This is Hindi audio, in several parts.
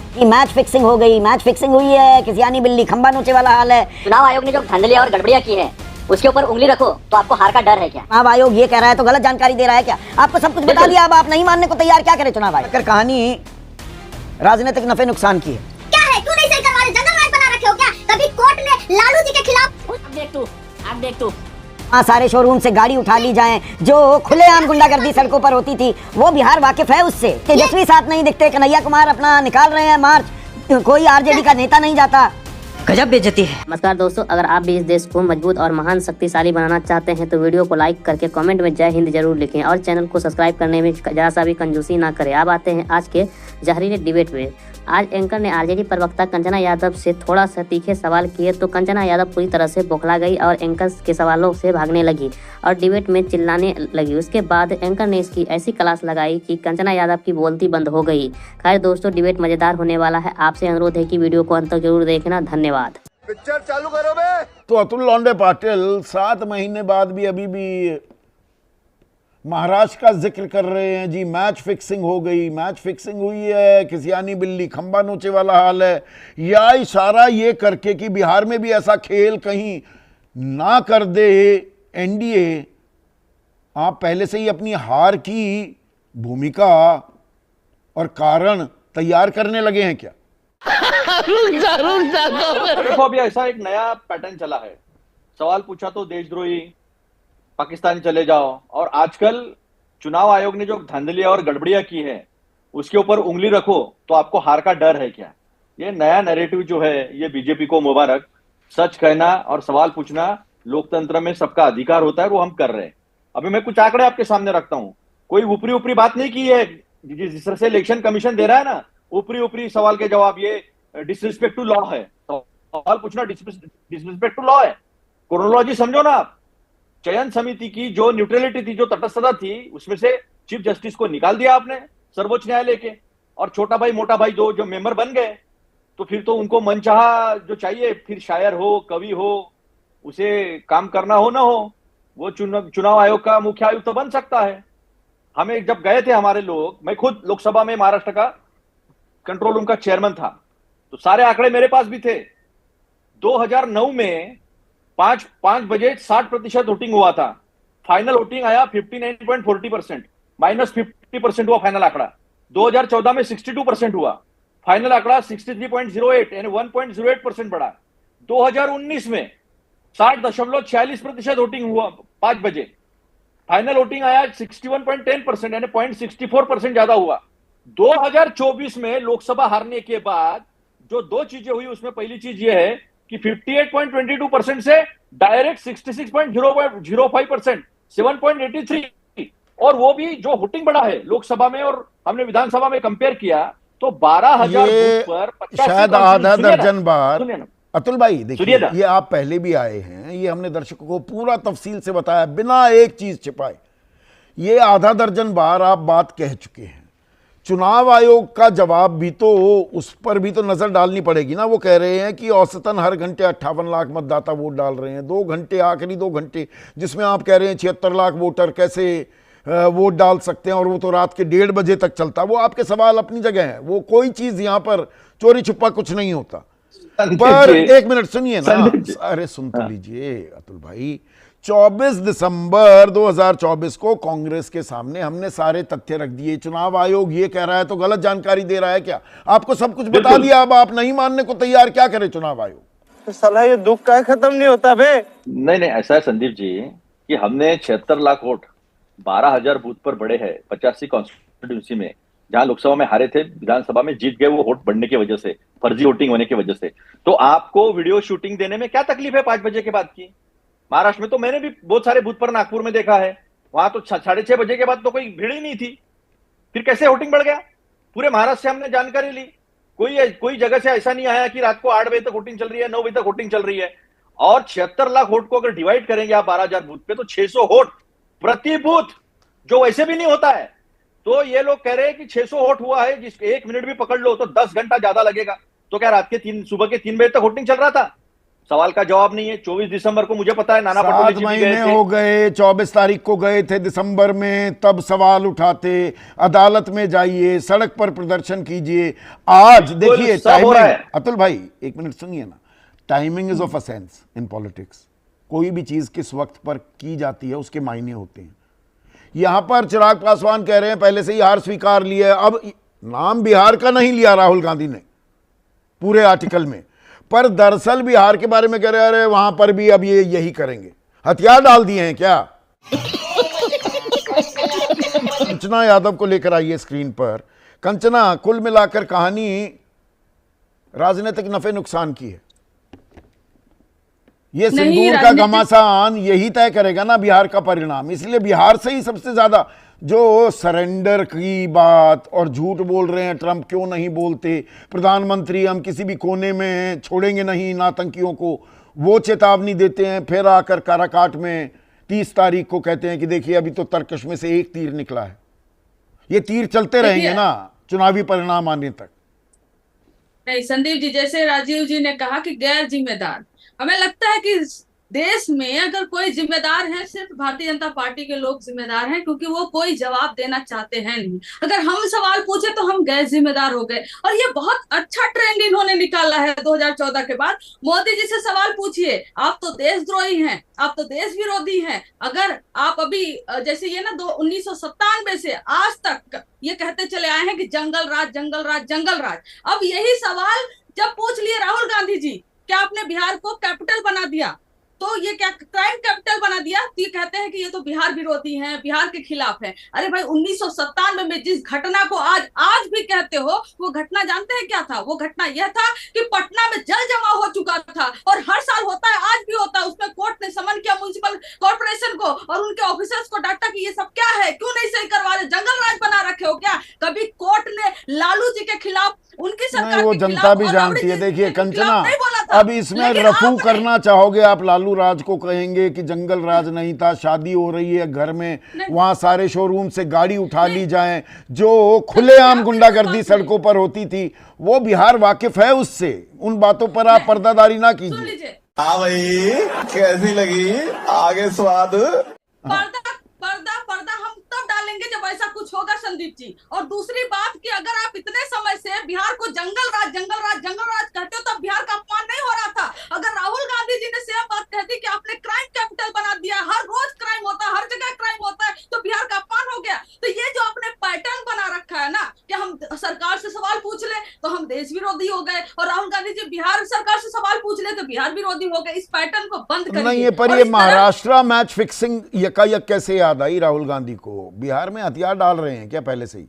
कि मैच फिक्सिंग हो गई, मैच फिक्सिंग हुई है, किसी यानी बिल्ली खंबा नोचे वाला हाल है। चुनाव आयोग ने जो धांधलियां और गड़बड़ियां की है उसके ऊपर उंगली रखो तो आपको हार का डर है क्या? चुनाव आयोग ये कह रहा है तो गलत जानकारी दे रहा है क्या? आपको सब कुछ बता दिया, अब आप नहीं मानने को तैयार, क्या करे चुनाव आयोग? कहानी राजनीतिक नफे नुकसान की है। क्या है, क्यों नहीं सही करवा रहे? जंगल राज बना रखे हो क्या? कभी कोर्ट ने लालू जी के खिलाफ अब देख तू सारे शोरूम से गाड़ी उठा ली जाए, जो खुलेआम गुंडागर्दी सड़कों पर होती थी, वो बिहार वाकिफ है उससे। तेजस्वी साथ नहीं दिखते, कन्हैया कुमार अपना निकाल रहे हैं मार्च, कोई आरजेडी का नेता नहीं जाता। गजब बेइज्जती है। नमस्कार दोस्तों, अगर आप भी इस देश को मजबूत और महान शक्तिशाली बनाना चाहते हैं तो वीडियो को लाइक करके कमेंट में जय हिंद जरूर लिखें और चैनल को सब्सक्राइब करने में जरा सा भी कंजूसी ना करें। अब आते हैं आज के जहरीले डिबेट में। आज एंकर ने आरजेडी प्रवक्ता कंचना यादव से थोड़ा सा तीखे सवाल किए तो कंचना यादव पूरी तरह से बौखला गई और एंकर के सवालों से भागने लगी और डिबेट में चिल्लाने लगी। उसके बाद एंकर ने इसकी ऐसी क्लास लगाई कि कंचना यादव की बोलती बंद हो गई। खैर दोस्तों, डिबेट मजेदार होने वाला है। आपसे अनुरोध है कि वीडियो को अंत तक जरूर देखना। धन्यवाद। पिक्चर चालू करो बे। तो अतुल लौंडे पाटिल 7 महीने बाद भी अभी भी महाराष्ट्र का जिक्र कर रहे हैं जी। मैच फिक्सिंग हो गई, मैच फिक्सिंग हुई है, किसी यानी बिल्ली खंबा नोचे वाला हाल है, या इशारा ये करके कि बिहार में भी ऐसा खेल कहीं ना कर दे एनडीए। आप पहले से ही अपनी हार की भूमिका और कारण तैयार करने लगे हैं क्या? देखो, अभी ऐसा एक नया पैटर्न चला है, सवाल पूछा तो देशद्रोही, पाकिस्तान चले जाओ। और आजकल चुनाव आयोग ने जो धांधलियां और गड़बड़ियां की है उसके ऊपर उंगली रखो तो आपको हार का डर है क्या? ये नया नैरेटिव जो है ये बीजेपी को मुबारक। सच कहना और सवाल पूछना लोकतंत्र में सबका अधिकार होता है, वो हम कर रहे हैं। अभी मैं कुछ आंकड़े आपके सामने रखता हूं। कोई ऊपरी ऊपरी बात नहीं की है जिस तरह से इलेक्शन कमीशन दे रहा है ना, ऊपरी ऊपरी सवाल के जवाब, ये डिसरिस्पेक्ट टू लॉ है। सवाल पूछना डिसरिस्पेक्ट टू लॉ है। क्रोनोलॉजी समझो ना आप। चयन समिति की जो न्यूट्रलिटी थी, जो तटस्थता थी, उसमें से चीफ जस्टिस को निकाल दिया आपने सर्वोच्च न्यायालय के, और छोटा भाई मोटा भाई जो मेंबर बन गए, तो फिर तो उनको मनचाहा जो चाहिए, फिर शायर हो, कवि हो, उसे काम करना हो ना हो, वो चुनाव आयोग का मुख्य आयुक्त तो बन सकता है। हमें जब गए थे हमारे लोग, मैं खुद लोकसभा में महाराष्ट्र का कंट्रोल रूम का चेयरमैन था, तो सारे आंकड़े मेरे पास भी थे। 2009 में 5 बजे 60% वोटिंग हुआ था। फाइनल वोटिंग आया 59.40%, -50% हुआ फाइनल आंकड़ा। 2014 में 62% हुआ, फाइनल आंकड़ा 63.08 यानी 1.08% बढ़ा। 2019 में 60.46% वोटिंग हुआ 5 बजे, फाइनल वोटिंग आया 61.10% यानी 0.64% ज्यादा हुआ। 2024 में लोकसभा हारने के बाद जो दो चीजें हुई, उसमें पहली चीज यह है कि 58.22% से डायरेक्ट 66.05%, 7.83, और वो भी जो वोटिंग बढ़ा है लोकसभा में और हमने विधानसभा में कंपेयर किया तो 12,000 बूथ पर शायद आधा दर्जन बार। अतुल भाई देखिए, ये आप पहले भी आए हैं, ये हमने दर्शकों को पूरा तफसील से बताया बिना एक चीज छिपाए। ये आधा दर्जन बार आप बात कह चुके हैं। चुनाव आयोग का जवाब भी तो, उस पर भी तो नजर डालनी पड़ेगी ना। वो कह रहे हैं कि औसतन हर घंटे 58 लाख मतदाता वोट डाल रहे हैं। 2 घंटे, आखिरी 2 घंटे जिसमें आप कह रहे हैं 76 लाख वोटर कैसे वोट डाल सकते हैं, और वो तो रात के 1:30 बजे तक चलता। वो आपके सवाल अपनी जगह है, वो कोई चीज यहां पर चोरी छुपा कुछ नहीं होता। पर एक मिनट सुनिए ना, अरे सुन तो लीजिए अतुल भाई। 24 दिसंबर 2024 को कांग्रेस के सामने हमने सारे तथ्य रख दिए। चुनाव आयोग ये कह रहा है तो गलत जानकारी दे रहा है क्या? आपको सब कुछ बता दिया, अब आप नहीं मानने को तैयार, क्या करे चुनाव आयोग? तो साला ये दुख का खत्म नहीं होता बे। नहीं, ऐसा है संदीप जी कि हमने 76 लाख वोट 12,000 बूथ पर बढ़े हैं 85 कॉन्स्टिट्यूंसी में। जहां लोकसभा में हारे थे, विधानसभा में जीत गए, वो वोट बढ़ने की वजह से, फर्जी वोटिंग होने की वजह से। तो आपको वीडियो शूटिंग देने में क्या तकलीफ है 5 बजे के बाद की? महाराष्ट्र में तो मैंने भी बहुत सारे बूथ पर नागपुर में देखा है, वहां तो 6:30 बजे के बाद तो कोई भीड़ ही नहीं थी। फिर कैसे वोटिंग बढ़ गया? पूरे महाराष्ट्र से हमने जानकारी ली, कोई जगह से ऐसा नहीं आया कि रात को 8 बजे तक वोटिंग चल रही है, 9 बजे तक वोटिंग चल रही है। और 76 लाख वोट को अगर डिवाइड करेंगे आप 12,000 बूथ पे, तो 600 वोट प्रति बूथ, जो वैसे भी नहीं होता है। तो ये लोग कह रहे हैं कि 600 वोट हुआ है, जिसको 1 मिनट भी पकड़ लो तो 10 घंटा ज्यादा लगेगा। तो क्या रात के सुबह के 3 बजे तक वोटिंग चल रहा था? सवाल का जवाब नहीं है। 24 दिसंबर को मुझे पता है नाना पटोले 7 जी भी गए महीने थे। हो गए, 24 तारीख को गए थे दिसंबर में, तब सवाल उठाते, अदालत में जाइए, सड़क पर प्रदर्शन कीजिए। आज देखिए सब हो रहा है। टाइमिंग, अतुल भाई एक मिनट सुनिए ना, timing is of a sense in politics. कोई भी चीज किस वक्त पर की जाती है उसके मायने होते हैं। यहां पर चिराग पासवान कह रहे हैं पहले से ही हार स्वीकार लिया है। अब नाम बिहार का नहीं लिया राहुल गांधी ने पूरे आर्टिकल में, पर दरअसल बिहार के बारे में कह रहे हैं वहां पर भी अब ये यही करेंगे। हथियार डाल दिए हैं क्या? कंचना यादव को लेकर आइए स्क्रीन पर। कंचना, कुल मिलाकर कहानी राजनीतिक नफे नुकसान की है। ये सिंदूर का घमासान यही तय करेगा ना बिहार का परिणाम। इसलिए बिहार से ही सबसे ज्यादा जो सरेंडर की बात और झूठ बोल रहे हैं, ट्रंप क्यों नहीं बोलते, प्रधानमंत्री हम किसी भी कोने में छोड़ेंगे नहीं नातंकियों को, वो चेतावनी देते हैं, फिर आकर काराकाट में 30 तारीख को कहते हैं कि देखिए अभी तो तरकश में से एक तीर निकला है। ये तीर चलते रहेंगे ना चुनावी परिणाम आने तक। नहीं संदीप जी, जैसे राजीव जी ने कहा कि गैर जिम्मेदार, हमें लगता है कि देश में अगर कोई जिम्मेदार है सिर्फ भारतीय जनता पार्टी के लोग जिम्मेदार हैं, क्योंकि वो कोई जवाब देना चाहते हैं नहीं। अगर हम सवाल पूछे तो हम गैर जिम्मेदार हो गए, और ये बहुत अच्छा ट्रेंड इन्होंने निकाला है 2014 के बाद। मोदी जी से सवाल पूछिए, आप तो देशद्रोही हैं, आप तो देश विरोधी हैं। अगर आप अभी जैसे ये ना 1997 से आज तक ये कहते चले आए हैं कि जंगल राज जंगल राज जंगल राज। अब यही सवाल जब पूछ लिए राहुल गांधी जी, क्या आपने बिहार को कैपिटल बना दिया, तो ये क्या क्राइम कैपिटल बना दिया, तो ये कहते हैं कि ये तो बिहार विरोधी हैं, बिहार के खिलाफ है। अरे भाई 1997 में जिस घटना को आज भी कहते हो, वो घटना जानते हैं क्या था? वो घटना यह था कि पटना में जल जमाव हो चुका था, और हर साल होता है, आज भी होता है। उसमें कोर्ट ने समन किया म्युनिसिपल कॉर्पोरेशन को और उनके ऑफिसर्स को, डांटा कि ये सब क्या है, क्यों नहीं सही करवा रहे, जंगल राज बना रखे हो क्या? कभी कोर्ट ने लालू जी के खिलाफ, उनकी सरकार वो के जनता खिलाफ भी और जानती है। राबड़ी देखिए जी के कंचना, खिलाफ नहीं बोला था। अब इसमें लेकिन रफू आप करना चाहोगे आप लालू राज को, कहेंगे कि जंगल राज नहीं था, शादी हो रही है घर में, वहां सारे शोरूम से गाड़ी उठा ली जाए, जो खुलेआम गुंडागर्दी सड़कों पर होती थी, वो बिहार वाकिफ है उससे। उन बातों पर आप पर्दादारी ना सुन कीजिए। लीजिए, हाँ भाई, कैसी लगी आगे स्वाद? पर्दा पर्दा पर्दा हम तब डालेंगे जब ऐसा कुछ होगा संदीप जी। और दूसरी बात कि अगर आप इतने समय से बिहार को जंगल राज जंगल राज जंगल राज कहते हो, तब बिहार का अपमान नहीं हो रहा था। अगर राहुल गांधी जी ने सेम बात कह दी कि आपने क्राइम कैपिटल बना दिया, हर रोज क्राइम होता है, हर जगह क्राइम होता है, तो बिहार का अपमान हो गया। तो ये जो आपने पैटर्न बना रखा है ना कि हम सरकार से सवाल पूछ ले तो हम देश विरोधी हो गए, और राहुल गांधी जी बिहार सरकार से सवाल पूछ ले तो बिहार विरोधी हो गए, इस पैटर्न को बंद करिए। नहीं, पर ये महाराष्ट्र मैच फिक्सिंग यकायक कैसे याद आई राहुल गांधी को? बिहार में हथियार डाल रहे हैं क्या पहले से ही?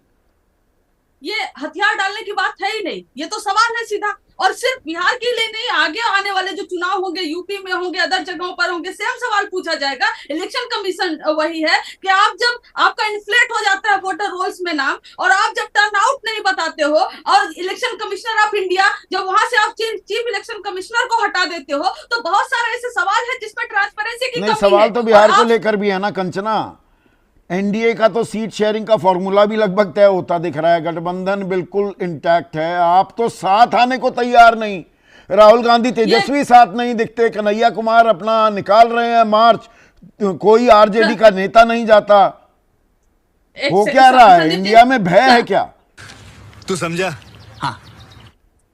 ये हथियार डालने की बात है ही नहीं, ये तो सवाल है सीधा। और सिर्फ बिहार के लिए नहीं, आगे आने वाले जो चुनाव होंगे, यूपी में होंगे, अदर जगहों पर होंगे, सेम सवाल पूछा जाएगा। इलेक्शन कमीशन वही है कि आप जब आपका इन्फ्लेट हो जाता है वोटर रोल्स में नाम, और आप जब टर्न आउट नहीं बताते हो, और इलेक्शन कमिश्नर ऑफ इंडिया जब वहां से आप चीफ इलेक्शन कमिश्नर को हटा देते हो, तो बहुत सारे ऐसे सवाल है जिसमें ट्रांसपेरेंसी की नहीं, कमी है। सवाल तो बिहार को लेकर भी है ना कंचना। एनडीए का तो सीट शेयरिंग का फॉर्मूला भी लगभग तय होता दिख रहा है, गठबंधन बिल्कुल इंटैक्ट है। आप तो साथ आने को तैयार नहीं, राहुल गांधी तेजस्वी साथ नहीं दिखते, कन्हैया कुमार अपना निकाल रहे हैं मार्च, कोई आरजेडी का नेता नहीं जाता। हो क्या रहा है? इंडिया में भय है क्या? तू समझा?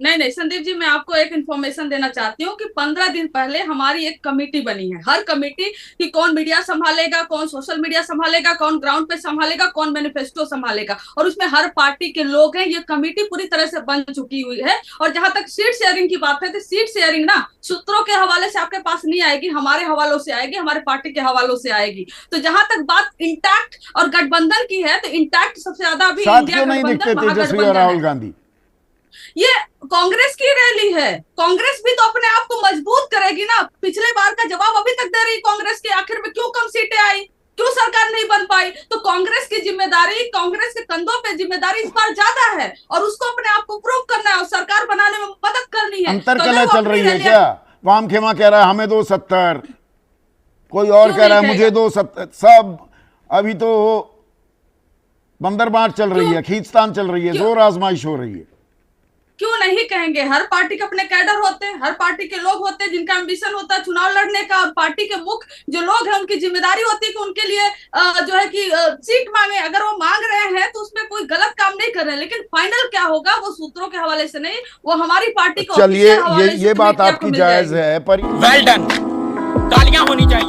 नहीं संदीप जी, मैं आपको एक इन्फॉर्मेशन देना चाहती हूँ कि 15 दिन पहले हमारी एक कमेटी बनी है। हर कमेटी कि कौन मीडिया संभालेगा, कौन सोशल मीडिया संभालेगा, कौन ग्राउंड पे संभालेगा, कौन मैनिफेस्टो संभालेगा, और उसमें हर पार्टी के लोग हैं। ये कमेटी पूरी तरह से बन चुकी हुई है। और जहां तक सीट शेयरिंग की बात है, तो सीट शेयरिंग ना सूत्रों के हवाले से आपके पास नहीं आएगी, हमारे हवालों से आएगी, हमारे पार्टी के हवालों से आएगी। तो जहां तक बात इंटैक्ट और गठबंधन की है, तो इंटैक्ट सबसे ज्यादा अभी साथ इंडिया क्यों नहीं दिखते गठबंधन तेजस्वी और राहुल गांधी? ये कांग्रेस की रैली है, कांग्रेस भी तो अपने आप को मजबूत करेगी ना। पिछले बार का जवाब अभी तक दे रही कांग्रेस के, आखिर में क्यों कम सीटें आई, क्यों सरकार नहीं बन पाई? तो कांग्रेस की जिम्मेदारी, कांग्रेस के कंधों पे जिम्मेदारी इस बार ज्यादा है, और उसको अपने आप को प्रूव करना है और सरकार बनाने में मदद करनी है। अंतर तो कलह चल रही है क्या? वाम खेमा कह रहा है हमें दो 70, कोई और कह रहा है मुझे दो 70। सब अभी तो बंदर बांट चल रही है, खींचतान चल रही है, जोर आजमाइश हो रही है। क्यों नहीं कहेंगे? हर पार्टी के अपने कैडर होते हैं, हर पार्टी के लोग होते हैं जिनका एम्बिशन होता है चुनाव लड़ने का, और पार्टी के मुख्य जो लोग हैं उनकी जिम्मेदारी होती है कि उनके लिए जो है कि सीट मांगे। अगर वो मांग रहे हैं तो उसमें कोई गलत काम नहीं कर रहे हैं, लेकिन फाइनल क्या होगा वो सूत्रों के हवाले से नहीं, वो हमारी पार्टी को चलिए ये बात आपकी जायज है, पर वेल डन, तालियां होनी चाहिए।